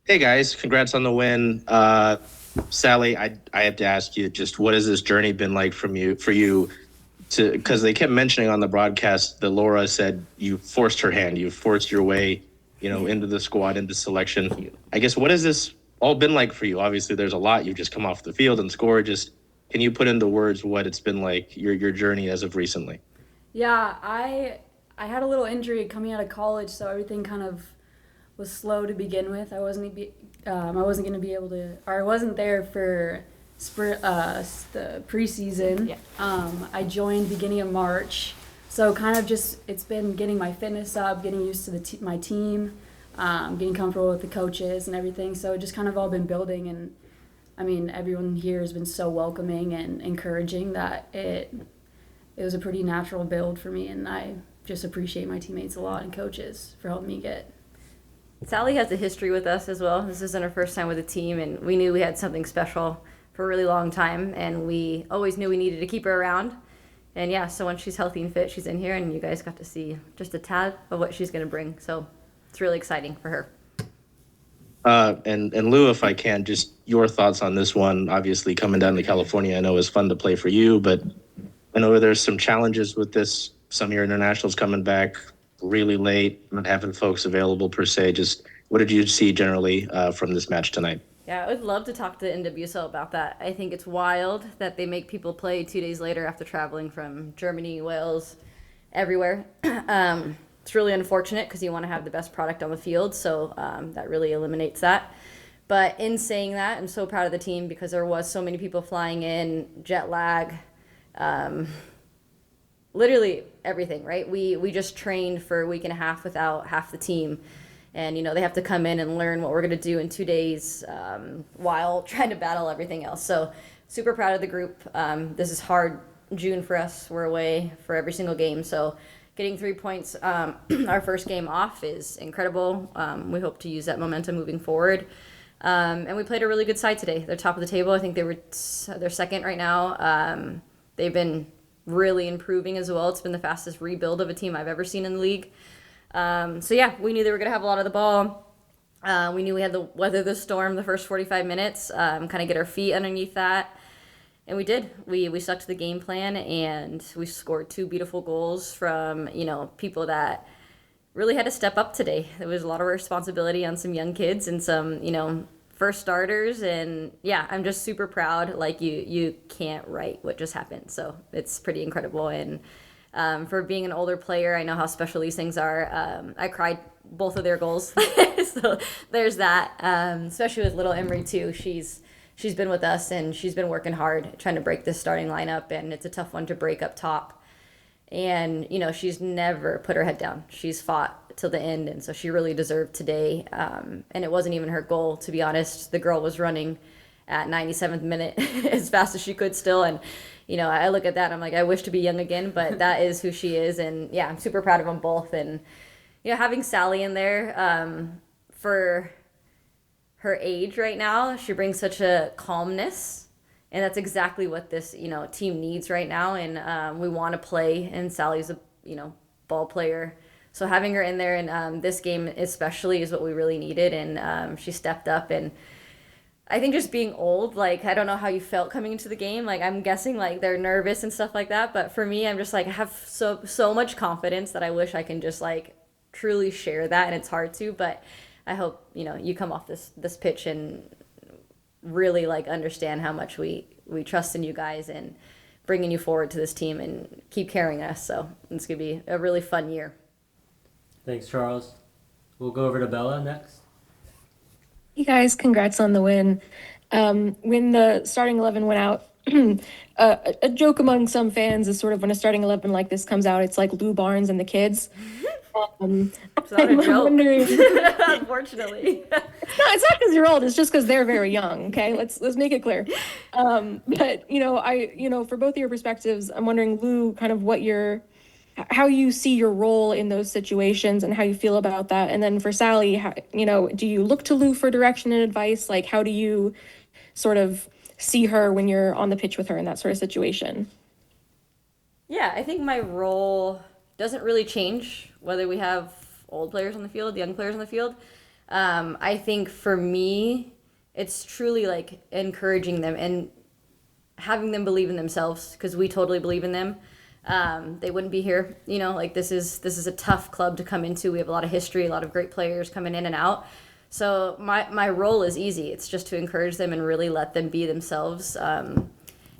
Hey guys, congrats on the win. Sally, I have to ask you just what has this journey been like for you to because they kept mentioning on the broadcast that Laura said you forced her hand, you forced your way, into the squad, into selection. I guess what has this all been like for you? Obviously, there's a lot. You've just come off the field and scored. Just can you put into words what it's been like your journey as of recently? Yeah, I had a little injury coming out of college, so everything kind of was slow to begin with. I wasn't going to be able to, or I wasn't there for the preseason. Yeah. I joined beginning of March, so kind of just it's been getting my fitness up, getting used to my team, getting comfortable with the coaches and everything. So it just kind of all been building, and I mean everyone here has been so welcoming and encouraging that it was a pretty natural build for me, and I just appreciate my teammates a lot and coaches for helping me get. Sally has a history with us as well. This isn't her first time with the team, and we knew we had something special for a really long time, and we always knew we needed to keep her around. And yeah, so when she's healthy and fit, she's in here, and you guys got to see just a tad of what she's going to bring. So it's really exciting for her. And Lou, if I can, just your thoughts on this one. Obviously, coming down to California, I know is fun to play for you, but I know there's some challenges with this. Some of your internationals coming back really late, not having folks available per se. Just what did you see generally from this match tonight? Yeah, I would love to talk to NWSL about that. I think it's wild that they make people play 2 days later after traveling from Germany, Wales, everywhere. It's really unfortunate because you want to have the best product on the field, so that really eliminates that. But in saying that, I'm so proud of the team because there was so many people flying in, jet lag, um, literally everything, right? We just trained for a week and a half without half the team. And, they have to come in and learn what we're going to do in 2 days while trying to battle everything else. So, super proud of the group. This is hard June for us. We're away for every single game. So, getting 3 points our first game off is incredible. We hope to use that momentum moving forward. And we played a really good side today. They're top of the table. I think they're second right now. They've been really improving as well. It's been the fastest rebuild of a team I've ever seen in the league. So yeah, we knew they were going to have a lot of the ball. We knew we had to weather the storm the first 45 minutes, kind of get our feet underneath that. And we did. We stuck to the game plan, and we scored two beautiful goals from, people that really had to step up today. There was a lot of responsibility on some young kids and some, first starters. And yeah, I'm just super proud. Like you can't write what just happened. So it's pretty incredible. And for being an older player, I know how special these things are. I cried both of their goals. So there's that. Especially with little Emery too. She's been with us and she's been working hard trying to break this starting lineup, and it's a tough one to break up top. And she's never put her head down. She's fought till the end, and so she really deserved today. And it wasn't even her goal, to be honest. The girl was running at 97th minute as fast as she could still, and I look at that and I'm like, I wish to be young again, but that is who she is. And yeah, I'm super proud of them both. And having Sally in there for her age right now, she brings such a calmness, and that's exactly what this team needs right now. And we want to play, and Sally's a ball player, so having her in there and this game especially is what we really needed. And she stepped up. And I think just being old, like, I don't know how you felt coming into the game. Like, I'm guessing, like, they're nervous and stuff like that. But for me, I'm just, like, I have so much confidence that I wish I can just, like, truly share that. And it's hard to. But I hope, you come off this pitch and really, like, understand how much we trust in you guys and bringing you forward to this team and keep carrying us. So it's going to be a really fun year. Thanks, Charles. We'll go over to Bella next. Hey guys, congrats on the win. When the starting 11 went out, a joke among some fans is sort of when a starting 11 like this comes out, it's like Lou Barnes and the kids. It's not a joke, wondering, unfortunately. it's not because you're old, it's just because they're very young, okay? Let's make it clear. But for both of your perspectives, I'm wondering, Lou, kind of how you see your role in those situations and how you feel about that. And then for Sally, do you look to Lou for direction and advice? Like, how do you sort of see her when you're on the pitch with her in that sort of situation? Yeah, I think my role doesn't really change whether we have old players on the field, young players on the field. I think for me, it's truly like encouraging them and having them believe in themselves because we totally believe in them. They wouldn't be here, you know. Like this is a tough club to come into. We have a lot of history, a lot of great players coming in and out. So my role is easy. It's just to encourage them and really let them be themselves,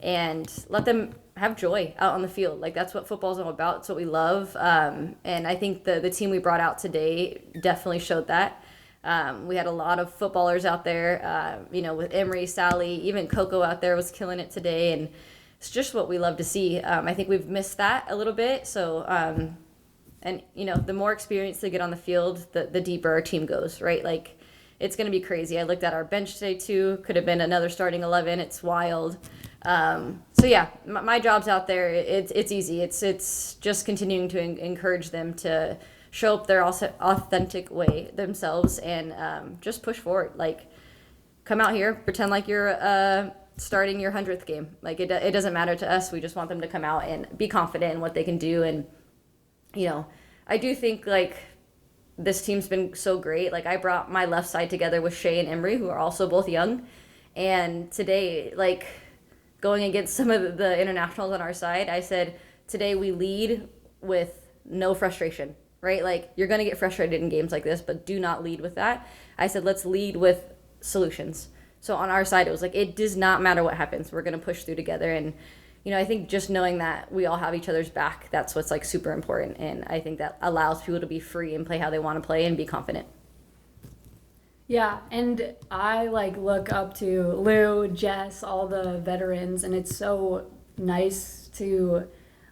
and let them have joy out on the field. Like that's what football's all about. It's what we love. And I think the team we brought out today definitely showed that. We had a lot of footballers out there, you know, with Emery, Sally, even Coco out there was killing it today. And it's just what we love to see. I think we've missed that a little bit. So, and, you know, the more experience they get on the field, the deeper our team goes, right? Like, it's going to be crazy. I looked at our bench today, too. Could have been another starting 11. It's wild. So, yeah, my job's out there. It's easy. It's just continuing to encourage them to show up their authentic way themselves and just push forward. Like, come out here, pretend like you're starting your 100th game. Like, it doesn't matter to us. We just want them to come out and be confident in what they can do. And, you know, I do think, like, this team's been so great. Like, I brought my left side together with Shay and Emery, who are also both young. And today, like, going against some of the internationals on our side, I said, today we lead with no frustration. Right? Like, you're going to get frustrated in games like this, but do not lead with that. I said, let's lead with solutions. So on our side, it was like, it does not matter what happens. We're going to push through together. And, you know, I think just knowing that we all have each other's back, that's what's like super important. And I think that allows people to be free and play how they want to play and be confident. Yeah, and I like look up to Lou, Jess, all the veterans, and it's so nice to,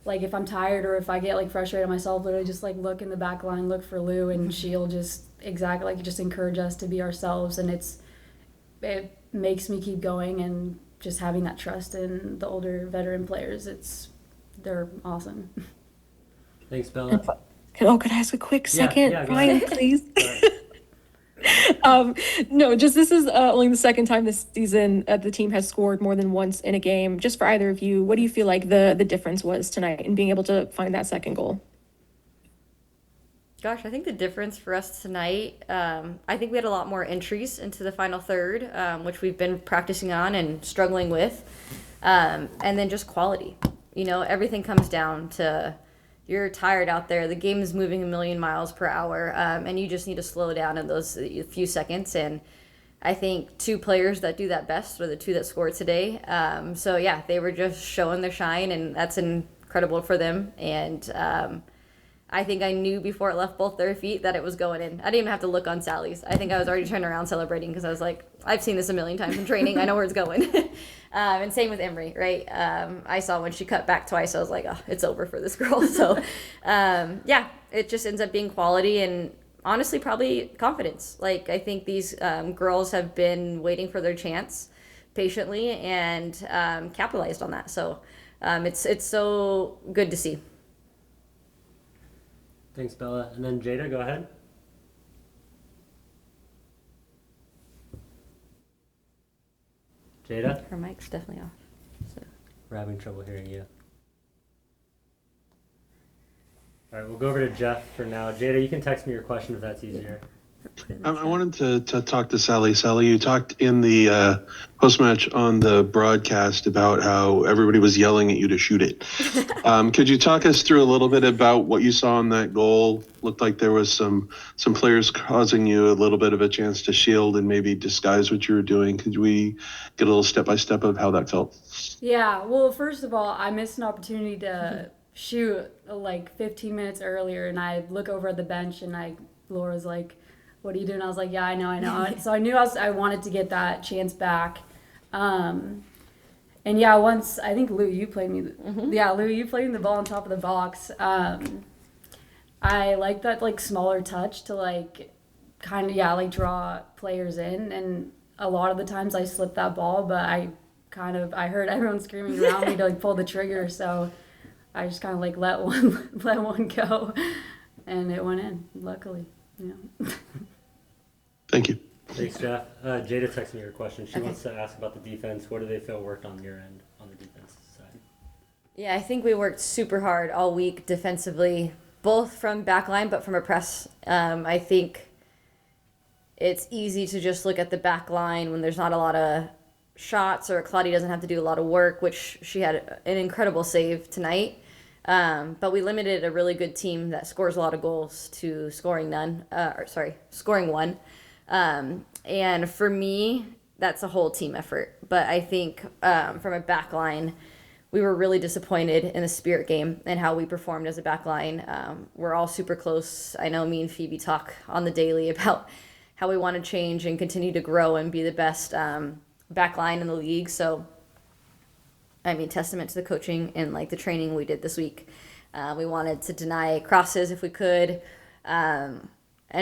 like, if I'm tired or if I get like frustrated myself, literally just like look in the back line, look for Lou, and she'll just exactly like just encourage us to be ourselves, and it makes me keep going, and just having that trust in the older veteran players, they're awesome. Thanks, Bella. Could I ask a quick second, yeah, go Ryan, ahead. please? No, just this is only the second time this season the team has scored more than once in a game. Just for either of you, what do you feel like the difference was tonight in being able to find that second goal? Gosh, I think the difference for us tonight, I think we had a lot more entries into the final third, which we've been practicing on and struggling with. And then just quality. You know, everything comes down to you're tired out there. The game is moving a million miles per hour, and you just need to slow down in those few seconds. And I think two players that do that best were the two that scored today. So, yeah, they were just showing their shine, and that's incredible for them. And I think I knew before it left both their feet that it was going in. I didn't even have to look on Sally's. I think I was already turning around celebrating because I was like, I've seen this a million times in training. I know where it's going. And same with Emery, right? I saw when she cut back twice, I was like, oh, it's over for this girl. So, yeah, it just ends up being quality and honestly probably confidence. Like, I think these girls have been waiting for their chance patiently and capitalized on that. So it's so good to see. Thanks, Bella. And then Jada, go ahead. Jada? Her mic's definitely off. So. We're having trouble hearing you. All right, we'll go over to Jeff for now. Jada, you can text me your question if that's easier. I wanted to talk to Sally. Sally, you talked in the post-match on the broadcast about how everybody was yelling at you to shoot it. Could you talk us through a little bit about what you saw in that goal? Looked like there was some players causing you a little bit of a chance to shield and maybe disguise what you were doing. Could we get a little step-by-step of how that felt? Yeah, well, first of all, I missed an opportunity to shoot like 15 minutes earlier, and I look over at the bench, and Laura's like, what are you doing? I was like, yeah, I know. So I knew I wanted to get that chance back. And yeah, once, I think Lou, you played me. Yeah, Lou, you played me the ball on top of the box. I like that like smaller touch to like kind of, yeah, like draw players in. And a lot of the times I slipped that ball, but I heard everyone screaming around me to like pull the trigger. So I just kind of like let one go, and it went in, luckily. Yeah. Thank you. Thanks, Jeff. Jada texted me your question. She wants to ask about the defense. What do they feel worked on your end on the defense side? Yeah, I think we worked super hard all week defensively, both from back line but from a press. I think it's easy to just look at the back line when there's not a lot of shots or Claudia doesn't have to do a lot of work, which she had an incredible save tonight. But we limited a really good team that scores a lot of goals to scoring scoring one. And for me, that's a whole team effort. But I think from a back line, we were really disappointed in the Spirit game and how we performed as a back line. We're all super close. I know me and Phoebe talk on the daily about how we want to change and continue to grow and be the best back line in the league. So, I mean, testament to the coaching and like the training we did this week. We wanted to deny crosses if we could, and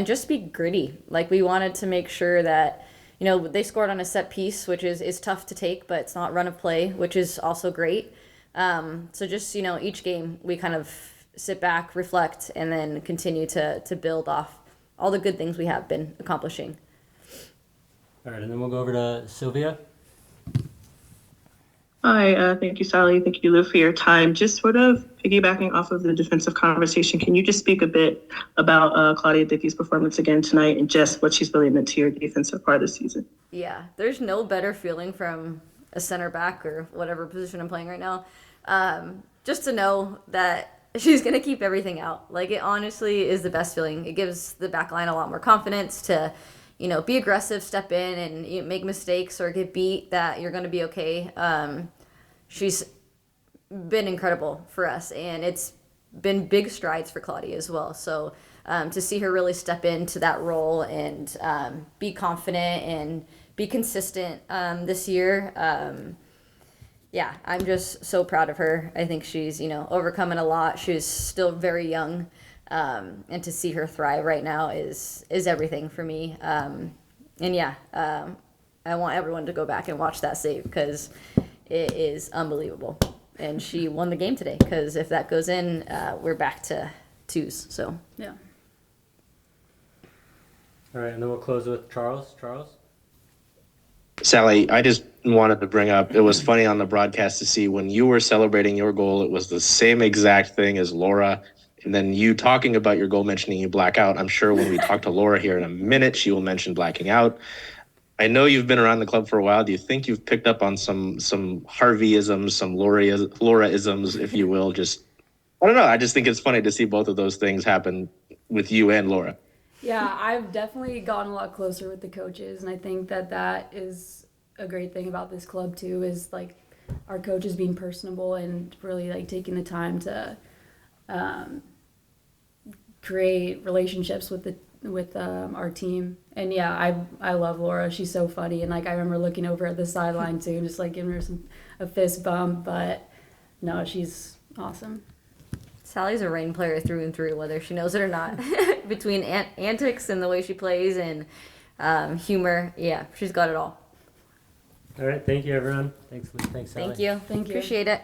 just be gritty. Like we wanted to make sure that, you know, they scored on a set piece, which is tough to take, but it's not run of play, which is also great. So just, you know, each game we kind of sit back, reflect, and then continue to build off all the good things we have been accomplishing. All right, and then we'll go over to Sylvia. Hi, thank you, Sally. Thank you, Lou, for your time. Just sort of piggybacking off of the defensive conversation, can you just speak a bit about Claudia Dickey's performance again tonight and just what she's really meant to your defense so far this season? Yeah, there's no better feeling from a center back or whatever position I'm playing right now, just to know that she's going to keep everything out. Like, it honestly is the best feeling. It gives the back line a lot more confidence to, you know, be aggressive, step in, and you make mistakes or get beat, that you're going to be okay. She's been incredible for us, and it's been big strides for Claudia as well. So to see her really step into that role and be confident and be consistent this year, yeah, I'm just so proud of her. I think she's, you know, overcoming a lot. She's still very young, and to see her thrive right now is everything for me. And yeah, I want everyone to go back and watch that save because it is unbelievable. And she won the game today because if that goes in, we're back to twos. So Yeah. All right, and then we'll close with Charles. Charles? Sally, I just wanted to bring up, it was funny on the broadcast to see when you were celebrating your goal, it was the same exact thing as Laura. And then you talking about your goal, mentioning you black out. I'm sure when we talk to Laura here in a minute, she will mention blacking out. I know you've been around the club for a while. Do you think you've picked up on some Harvey-isms, some Laura-isms, if you will? Just, I don't know. I just think it's funny to see both of those things happen with you and Laura. Yeah, I've definitely gotten a lot closer with the coaches, and I think that is a great thing about this club too, is like our coaches being personable and really like taking the time to create relationships with our team. And yeah, I love Laura. She's so funny, and like I remember looking over at the sideline too, and just like giving her a fist bump. But no, she's awesome. Sally's a Rain player through and through, whether she knows it or not. Between antics and the way she plays and humor, yeah, she's got it all. All right, thank you, everyone. Thanks, Sally. Thank you. Thank you. Appreciate it.